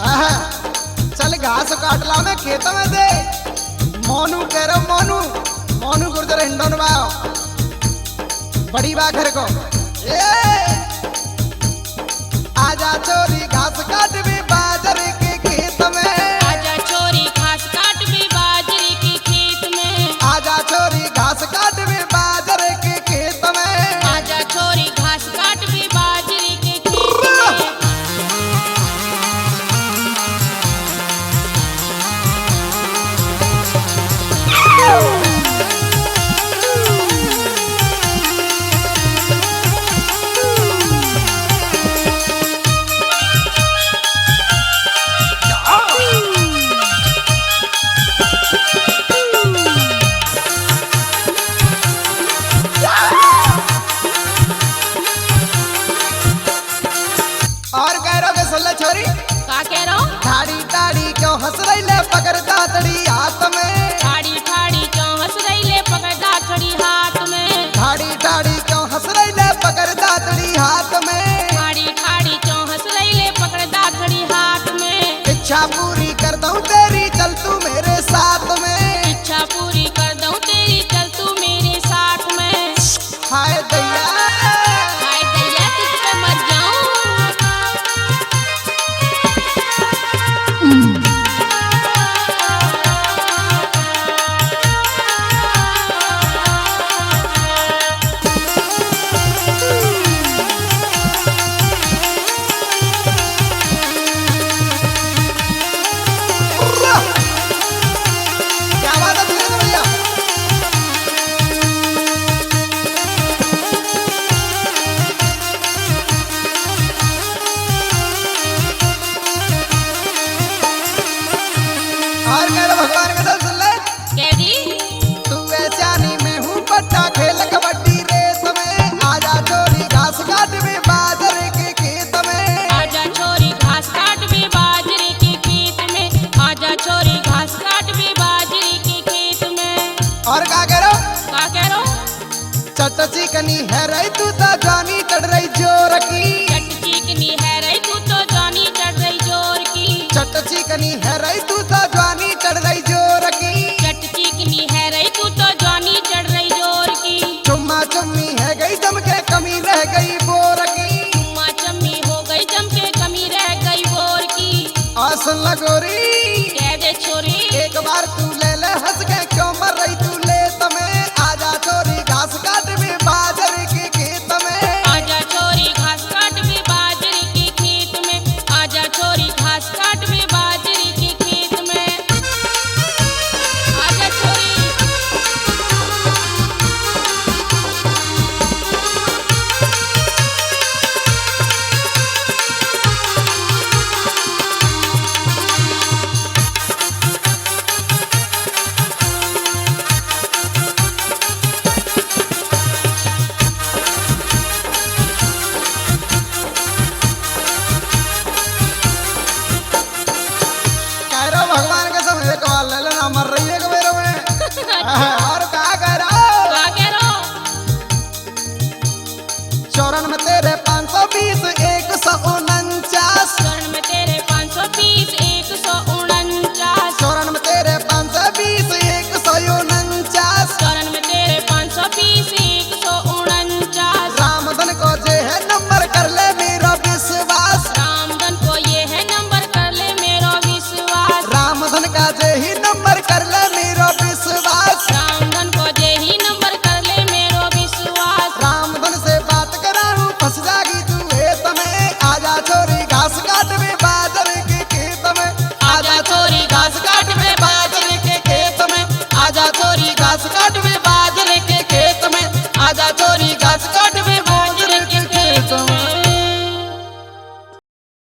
चल घास काट ला में खेत में दे मोनू कह रहा मोनू मोनू गुर्जर हिंडोन बाओ बड़ी बा घर को आजा चोरी घास काट भी बाजरे के खेत में आजा चोरी घास काट भी बाजरे के खेत में आजा चोरी घास काट भी बाजरे के खेत में आजा चोरी घास काट भी बाजरे के खेत में और कह रहा के सुन ले छोरी का कह रहा हूँ ठाड़ी ठाड़ी क्यों हंस रही ले पकड़ दातड़ी हाथ में ठाड़ी ठाड़ी क्यों हंस रही ले पकड़दा खड़ी हाथ में ठाड़ी ठाड़ी क्यों हंस रही ले पकड़ दातड़ी हाथ में ठाड़ी ठाड़ी क्यों हंस रही ले पकड़दा खड़ी हाथ में इच्छा पूरी कर दूं तेरी चल तू मेरे साथ में इच्छा पूरी कर दूं तेरी चल तू मेरे साथ में हाय दैया हाय दैया तुझ पे मर जाऊं क्या बात है धीरे भैया और कह रहा भगवान का दल सुन ले कह दी तू ऐसानी में हूँ पट्टा खेल कबड्डी रेस में आजा चोरी घास काट में बाजरे के खेत में आजा चोरी घास काट भी बाजरे के खेत में आजा चोरी घास काट भी बाजरे के खेत में और क्या कह रहा हूँ का कह रहा हूँ चट चिकनी है रही तू तो जानी चढ़ रही जोर की चट चिकनी है रही तू तो जानी चढ़ रही जोर की चट चिकनी है रही तू तो जानी चढ़ रही जोर की चट चिकनी है रही तू तो जानी चढ़ रही जोर की चुम्मा चुम्मी है गई जम के कमी रह गई बोर की चुम्मा चम्मी हो गई जम के कमी रह गई बोर की और सुन लगोरी कह दे छोरी एक बार तू ले ले हंस के